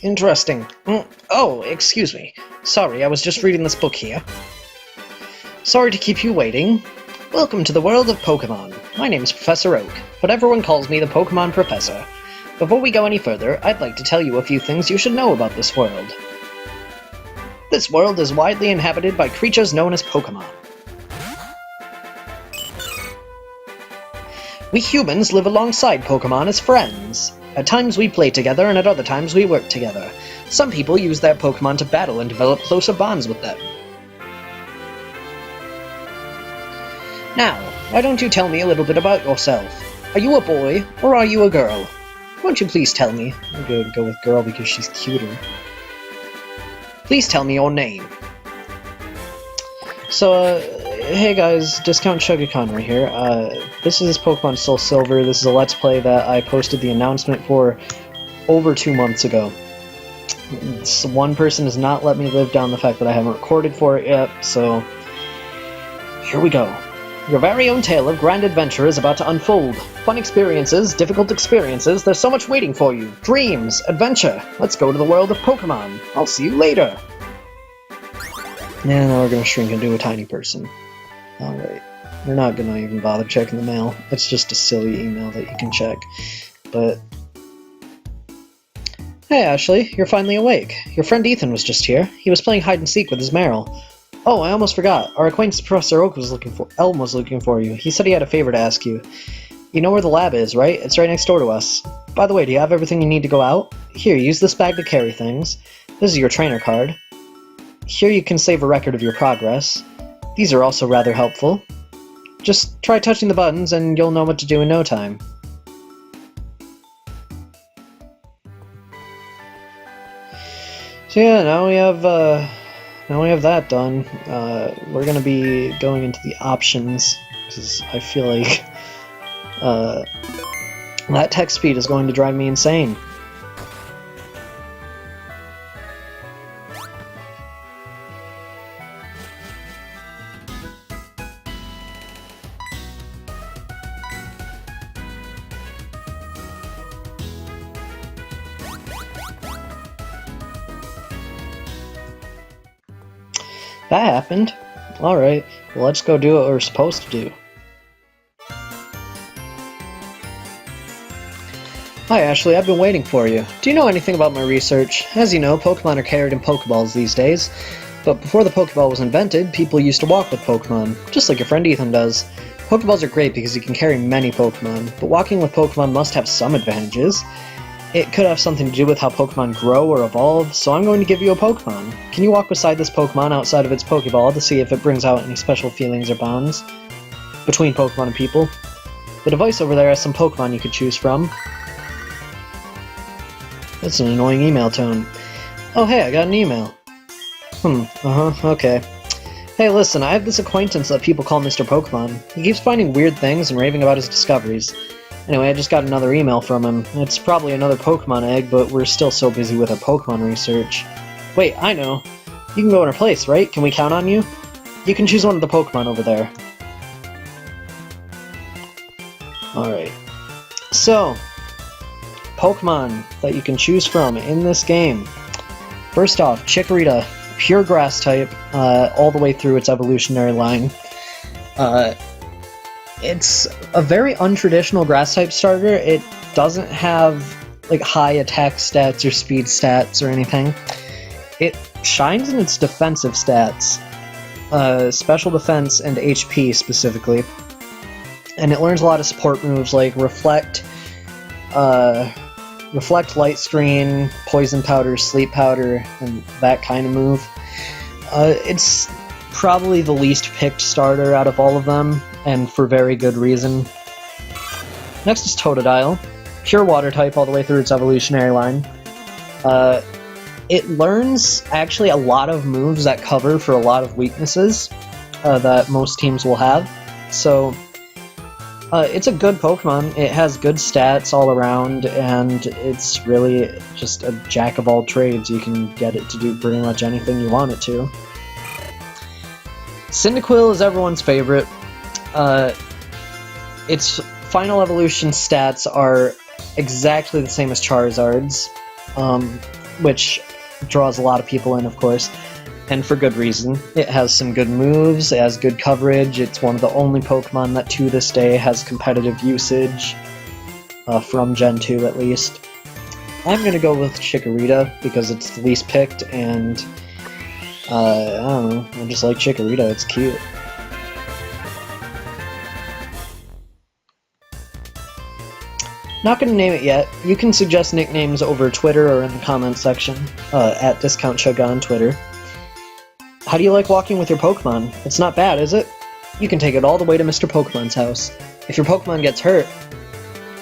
Interesting. Oh, excuse me. Sorry, I was just reading this book here. Sorry to keep you waiting. Welcome to the world of Pokemon. My name is Professor Oak, but everyone calls me the Pokemon Professor. Before we go any further, I'd like to tell you a few things you should know about this world. This world is widely inhabited by creatures known as Pokemon. We humans live alongside Pokemon as friends. At times we play together, and at other times we work together. Some people use their Pokemon to battle and develop closer bonds with them. Now, why don't you tell me a little bit about yourself? Are you a boy, or are you a girl? Won't you please tell me? I'm going to go with girl because she's cuter. Please tell me your name. So, hey guys, Discount Chuggakon right here. This is Pokemon Soul Silver. This is a Let's Play that I posted the announcement for over 2 months ago. One person has not let me live down the fact that I haven't recorded for it yet, so here we go. Your very own tale of grand adventure is about to unfold. Fun experiences, difficult experiences, there's so much waiting for you. Dreams, adventure. Let's go to the world of Pokemon. I'll see you later. Yeah, now we're gonna shrink into a tiny person. Alright. We're not gonna even bother checking the mail. It's just a silly email that you can check. But... Hey Ashley, you're finally awake. Your friend Ethan was just here. He was playing hide-and-seek with his Meryl. Oh, I almost forgot. Our acquaintance Professor Oak was Elm was looking for you. He said he had a favor to ask you. You know where the lab is, right? It's right next door to us. By the way, do you have everything you need to go out? Here, use this bag to carry things. This is your trainer card. Here you can save a record of your progress. These are also rather helpful. Just try touching the buttons and you'll know what to do in no time. So yeah, now we have that done. We're gonna be going into the options, because I feel like that text speed is going to drive me insane. That happened. Alright, well, let's go do what we're supposed to do. Hi Ashley, I've been waiting for you. Do you know anything about my research? As you know, Pokemon are carried in Pokeballs these days. But before the Pokeball was invented, people used to walk with Pokemon, just like your friend Ethan does. Pokeballs are great because you can carry many Pokemon, but walking with Pokemon must have some advantages. It could have something to do with how Pokemon grow or evolve, so I'm going to give you a Pokemon. Can you walk beside this Pokemon outside of its Pokeball to see if it brings out any special feelings or bonds between Pokemon and people? The device over there has some Pokemon you could choose from. That's an annoying email tone. Oh hey, I got an email. Okay. Hey listen, I have this acquaintance that people call Mr. Pokemon. He keeps finding weird things and raving about his discoveries. Anyway, I just got another email from him. It's probably another Pokemon egg, but we're still so busy with our Pokemon research. Wait, I know. You can go in our place, right? Can we count on you? You can choose one of the Pokemon over there. Alright. So, Pokemon that you can choose from in this game. First off, Chikorita, pure grass type, all the way through its evolutionary line. It's a very untraditional grass-type starter. It doesn't have like high attack stats or speed stats or anything. It shines in its defensive stats, special defense and HP specifically. And it learns a lot of support moves like Reflect, Light Screen, Poison Powder, Sleep Powder, and that kind of move. It's probably the least picked starter out of all of them, and for very good reason. Next is Totodile, pure water type all the way through its evolutionary line. It learns actually a lot of moves that cover for a lot of weaknesses that most teams will have. So it's a good Pokemon. It has good stats all around, and it's really just a jack of all trades. You can get it to do pretty much anything you want it to. Cyndaquil is everyone's favorite. Its final evolution stats are exactly the same as Charizard's. which draws a lot of people in, of course, and for good reason. It has some good moves, it has good coverage, it's one of the only Pokemon that to this day has competitive usage, from Gen 2 at least. I'm gonna go with Chikorita because it's the least picked, and I don't know, I just like Chikorita, it's cute. Not gonna name it yet. You can suggest nicknames over Twitter or in the comments section, at DiscountChugga on Twitter. How do you like walking with your Pokemon? It's not bad, is it? You can take it all the way to Mr. Pokemon's house. If your Pokemon gets hurt,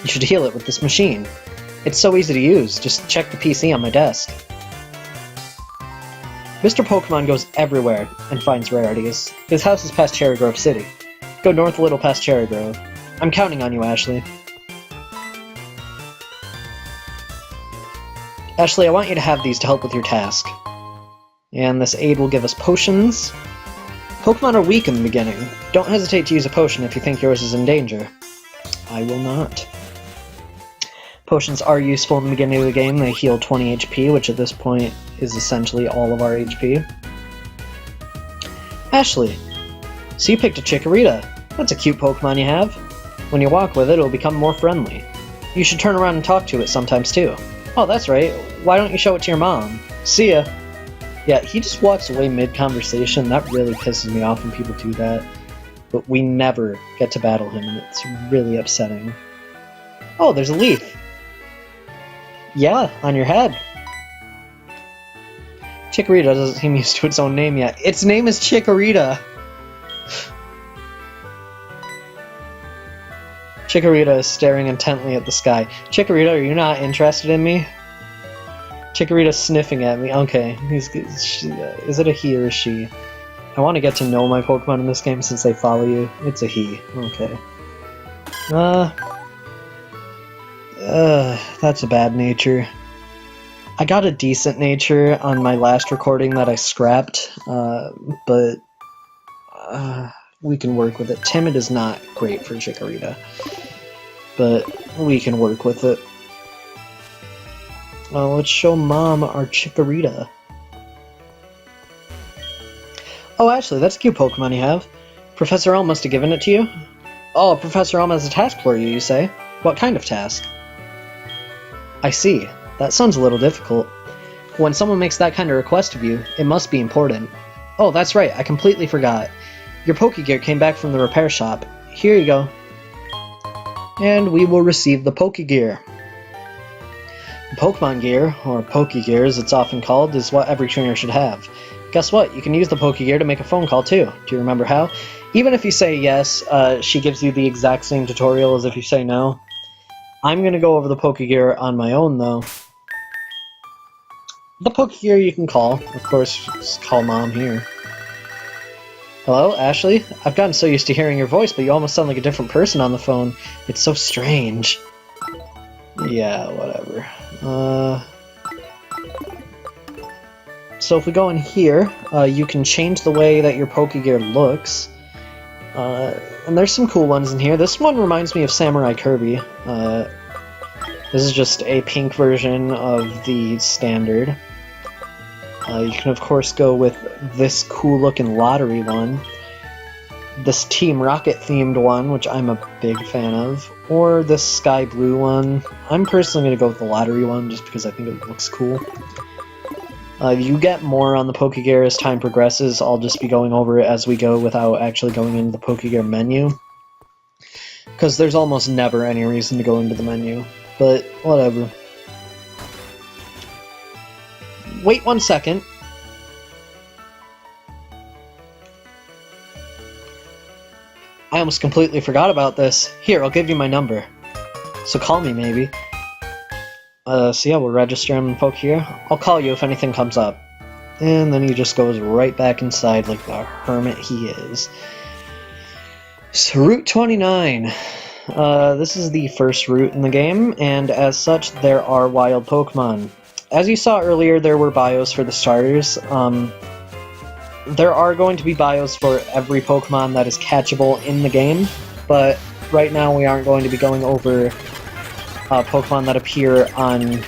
you should heal it with this machine. It's so easy to use, just check the PC on my desk. Mr. Pokemon goes everywhere and finds rarities. His house is past Cherry Grove City. Go north a little past Cherry Grove. I'm counting on you, Ashley. Ashley, I want you to have these to help with your task. And this aid will give us potions. Pokemon are weak in the beginning. Don't hesitate to use a potion if you think yours is in danger. I will not. Potions are useful in the beginning of the game. They heal 20 HP, which at this point is essentially all of our HP. Ashley, so you picked a Chikorita. That's a cute Pokemon you have. When you walk with it, it'll become more friendly. You should turn around and talk to it sometimes too. Oh, that's right. Why don't you show it to your mom? See ya. Yeah, he just walks away mid-conversation. That really pisses me off when people do that. But we never get to battle him, and it's really upsetting. Oh, there's a leaf. Yeah, on your head. Chikorita doesn't seem used to its own name yet. Its name is Chikorita! Chikorita is staring intently at the sky. Chikorita, are you not interested in me? Chikorita's sniffing at me. Okay, is it a he or a she? I want to get to know my Pokemon in this game since they follow you. It's a he. Okay. That's a bad nature. I got a decent nature on my last recording that I scrapped, but we can work with it. Timid is not great for Chikorita, but we can work with it. Let's show Mom our Chikorita. Oh, actually, that's a cute Pokemon you have. Professor Elm must have given it to you? Oh, Professor Elm has a task for you, you say? What kind of task? I see. That sounds a little difficult. When someone makes that kind of request of you, it must be important. Oh, that's right, I completely forgot. Your Pokegear came back from the repair shop. Here you go. And we will receive the Pokegear. Pokemon Gear, or Pokegear as it's often called, is what every trainer should have. Guess what? You can use the Pokegear to make a phone call too. Do you remember how? Even if you say yes, she gives you the exact same tutorial as if you say no. I'm going to go over the Pokegear on my own though. The Pokegear you can call. Of course, just call Mom here. Hello, Ashley? I've gotten so used to hearing your voice, but you almost sound like a different person on the phone. It's so strange. Yeah, whatever. So if we go in here, you can change the way that your Pokegear looks. And there's some cool ones in here. This one reminds me of Samurai Kirby. This is just a pink version of the standard. You can of course go with this cool looking lottery one. This Team Rocket themed one, which I'm a big fan of. Or this sky blue one. I'm personally going to go with the lottery one just because I think it looks cool. You get more on the Pokegear as time progresses. I'll just be going over it as we go without actually going into the Pokegear menu. Because there's almost never any reason to go into the menu. But, whatever. Wait 1 second. I almost completely forgot about this. Here, I'll give you my number. So call me, maybe. So yeah, we'll register him in Pokegear. I'll call you if anything comes up. And then he just goes right back inside like the hermit he is. So, Route 29. This is the first route in the game, and as such, there are wild Pokemon. As you saw earlier, there were bios for the starters. There are going to be bios for every Pokemon that is catchable in the game, but right now we aren't going to be going over Pokemon that appear on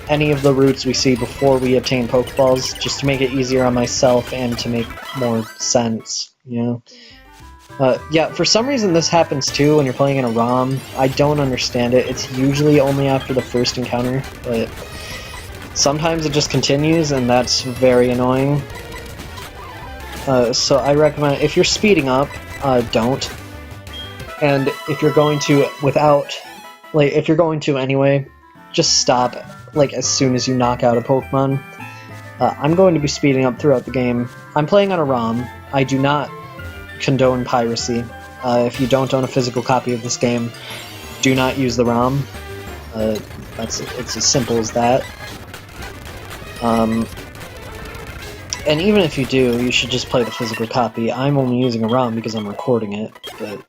any of the routes we see before we obtain Pokeballs, just to make it easier on myself and to make more sense, you know? Yeah, for some reason this happens too when you're playing in a ROM. I don't understand it. It's usually only after the first encounter, but sometimes it just continues, and that's very annoying. So I recommend, if you're speeding up, don't. And if you're going to if you're going to anyway, just stop, as soon as you knock out a Pokemon. I'm going to be speeding up throughout the game. I'm playing on a ROM. I do not condone piracy. If you don't own a physical copy of this game, do not use the ROM. It's as simple as that. And even if you do, you should just play the physical copy. I'm only using a ROM because I'm recording it, but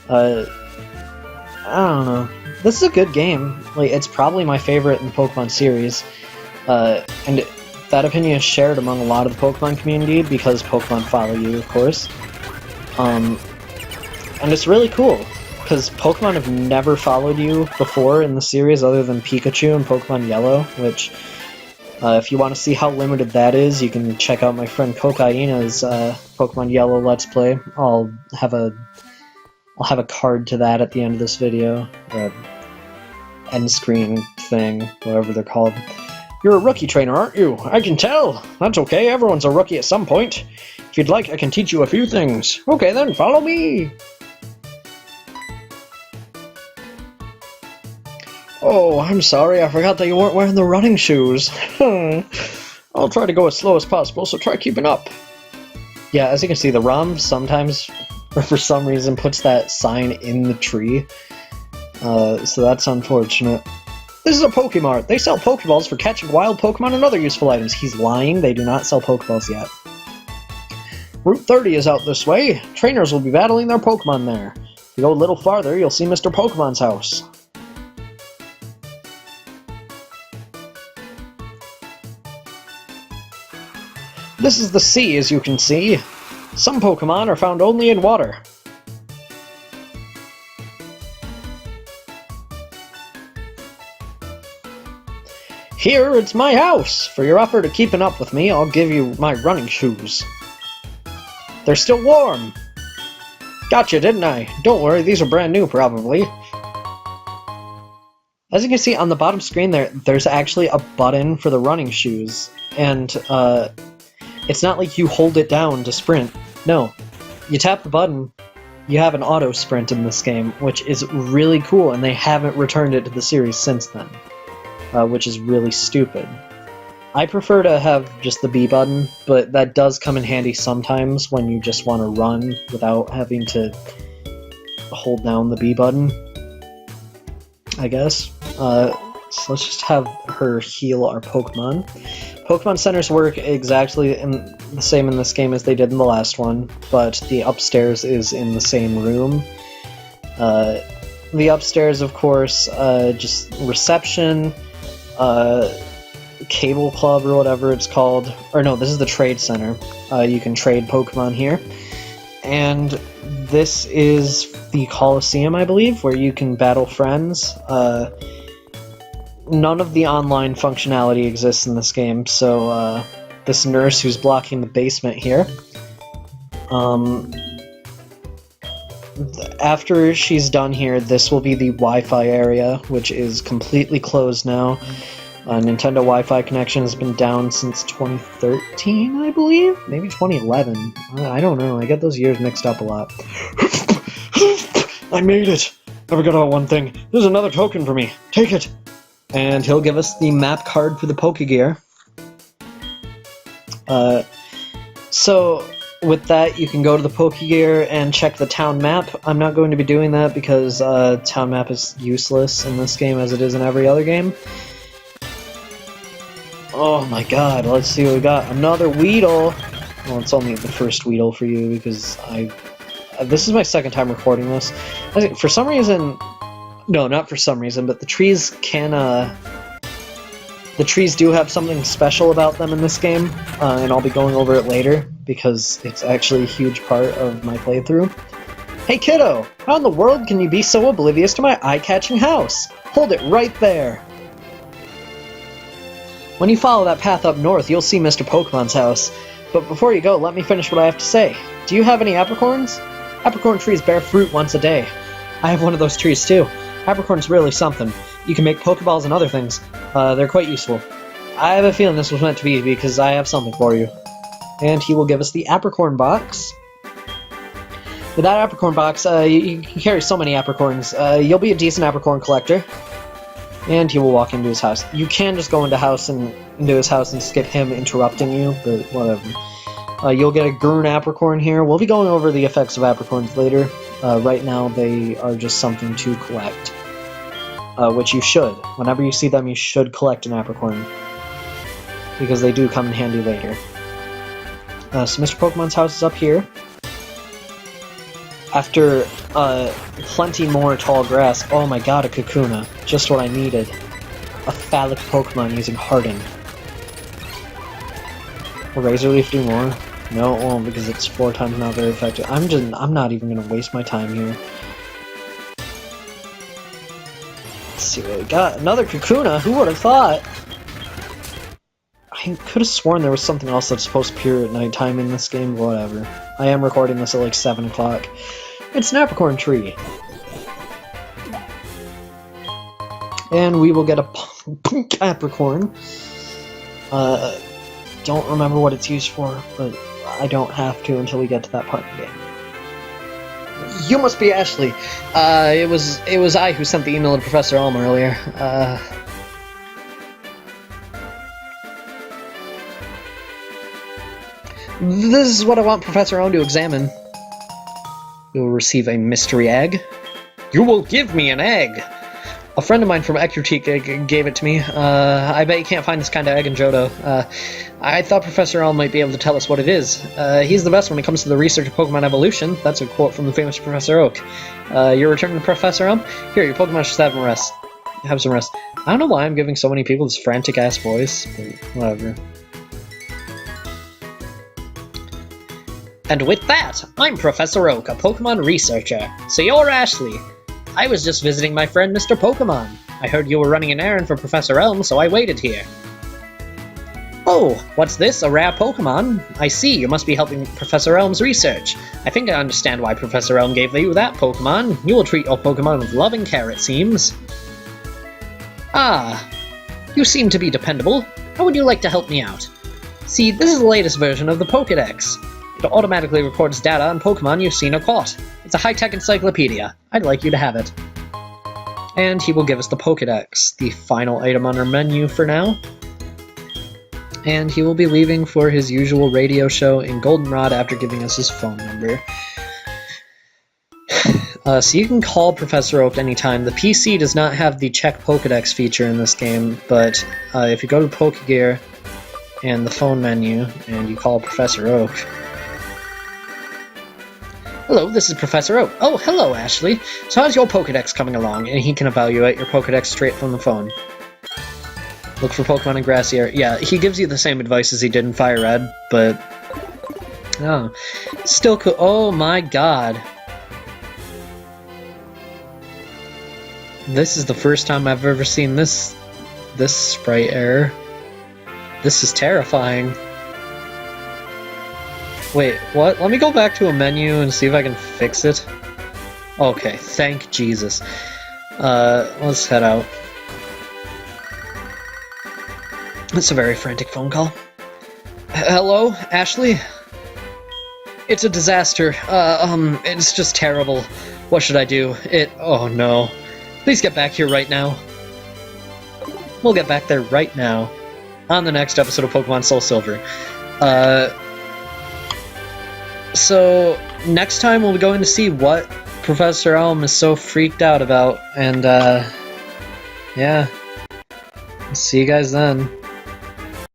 I don't know. This is a good game. It's probably my favorite in the Pokemon series, and that opinion is shared among a lot of the Pokemon community because Pokemon follow you, of course. And it's really cool because Pokemon have never followed you before in the series other than Pikachu and Pokemon Yellow, which, if you want to see how limited that is, you can check out my friend Cocaina's Pokemon Yellow Let's Play. I'll have a card to that at the end of this video, or end screen thing, whatever they're called. You're a rookie trainer, aren't you? I can tell! That's okay, everyone's a rookie at some point. If you'd like, I can teach you a few things. Okay then, follow me! Oh, I'm sorry, I forgot that you weren't wearing the running shoes. I'll try to go as slow as possible, so try keeping up. Yeah, as you can see, the ROM sometimes, for some reason, puts that sign in the tree. So that's unfortunate. This is a Pokemart. They sell Pokeballs for catching wild Pokemon and other useful items. He's lying. They do not sell Pokeballs yet. Route 30 is out this way. Trainers will be battling their Pokemon there. If you go a little farther, you'll see Mr. Pokemon's house. This is the sea, as you can see. Some Pokemon are found only in water. Here, it's my house! For your effort at keeping up with me, I'll give you my running shoes. They're still warm! Gotcha, didn't I? Don't worry, these are brand new, probably. As you can see on the bottom screen there's actually a button for the running shoes. And, it's not like you hold it down to sprint. No. You tap the button, you have an auto sprint in this game, which is really cool, and they haven't returned it to the series since then. Which is really stupid. I prefer to have just the B button, but that does come in handy sometimes when you just want to run without having to hold down the B button, I guess. So let's just have her heal our Pokemon. Pokemon Centers work exactly the same in this game as they did in the last one, but the upstairs is in the same room. The upstairs, of course, just reception, Cable Club or whatever it's called. Or no, this is the Trade Center. You can trade Pokemon here. And this is the Coliseum, I believe, where you can battle friends. None of the online functionality exists in this game, so this nurse who's blocking the basement here, after she's done here, this will be the Wi-Fi area, which is completely closed now. Nintendo Wi-Fi connection has been down since 2013, I believe? Maybe 2011. I don't know, I get those years mixed up a lot. I made it! I forgot about one thing. There's another token for me. Take it! And he'll give us the map card for the Pokegear. So, with that, you can go to the Pokegear and check the town map. I'm not going to be doing that because town map is useless in this game as it is in every other game. Oh my god, let's see what we got. Another Weedle! Well, it's only the first Weedle for you because this is my second time recording this. I think for some reason... No, not for some reason, but the trees can, the trees do have something special about them in this game, and I'll be going over it later, because it's actually a huge part of my playthrough. Hey kiddo! How in the world can you be so oblivious to my eye-catching house? Hold it right there! When you follow that path up north, you'll see Mr. Pokemon's house. But before you go, let me finish what I have to say. Do you have any apricorns? Apricorn trees bear fruit once a day. I have one of those trees too. Apricorn's really something. You can make Pokeballs and other things. They're quite useful. I have a feeling this was meant to be because I have something for you. And he will give us the apricorn box. With that apricorn box, you can carry so many apricorns. You'll be a decent apricorn collector. And he will walk into his house. You can just go into his house and skip him interrupting you, but whatever. You'll get a Gurn apricorn here. We'll be going over the effects of apricorns later. Right now, they are just something to collect. Which you should. Whenever you see them, you should collect an apricorn. Because they do come in handy later. So Mr. Pokemon's house is up here. After plenty more tall grass. Oh my god, a Kakuna. Just what I needed. A phallic Pokemon using Harden. Will Razor Leaf do more? No, it won't because it's 4 times not very effective. I'm not even gonna waste my time here. Let's see what we got. Another Kakuna? Who would have thought? I could have sworn there was something else that's supposed to appear at nighttime in this game, but whatever. I am recording this at like 7 o'clock. It's an apricorn tree. And we will get a pink apricorn. Don't remember what it's used for, but I don't have to until we get to that part of the game. You must be Ashley. It was I who sent the email to Professor Elm earlier. This is what I want Professor Elm to examine. You will receive a mystery egg. You will give me an egg! A friend of mine from Ecruteak gave it to me. I bet you can't find this kind of egg in Johto. I thought Professor Elm might be able to tell us what it is. He's the best when it comes to the research of Pokemon evolution. That's a quote from the famous Professor Oak. You're returning to Professor Elm? Here, your Pokemon should have some rest. I don't know why I'm giving so many people this frantic-ass voice, but whatever. And with that, I'm Professor Oak, a Pokemon researcher. So you're Ashley. I was just visiting my friend Mr. Pokemon. I heard you were running an errand for Professor Elm, so I waited here. Oh, what's this? A rare Pokemon? I see, you must be helping Professor Elm's research. I think I understand why Professor Elm gave you that Pokemon. You will treat your Pokemon with loving care, it seems. Ah, you seem to be dependable. How would you like to help me out? See, this is the latest version of the Pokédex. It automatically records data on Pokemon you've seen or caught. It's a high-tech encyclopedia. I'd like you to have it. And he will give us the Pokédex, the final item on our menu for now. And he will be leaving for his usual radio show in Goldenrod after giving us his phone number. So you can call Professor Oak anytime. The PC does not have the Check Pokédex feature in this game, but if you go to Pokegear and the phone menu and you call Professor Oak... Hello, this is Professor Oak. Oh, hello, Ashley. So how's your Pokedex coming along? And he can evaluate your Pokedex straight from the phone. Look for Pokemon in grassy area. Yeah, he gives you the same advice as he did in Fire Red, but... Oh. Still cool. Oh my god. This is the first time I've ever seen this sprite error. This is terrifying. Wait, what? Let me go back to a menu and see if I can fix it. Okay, thank Jesus. Let's head out. It's a very frantic phone call. Hello, Ashley? It's a disaster. It's just terrible. What should I do? Oh no. Please get back here right now. We'll get back there right now. On the next episode of Pokemon Soul Silver. So, next time we'll be going to see what Professor Elm is so freaked out about, and, yeah. See you guys then.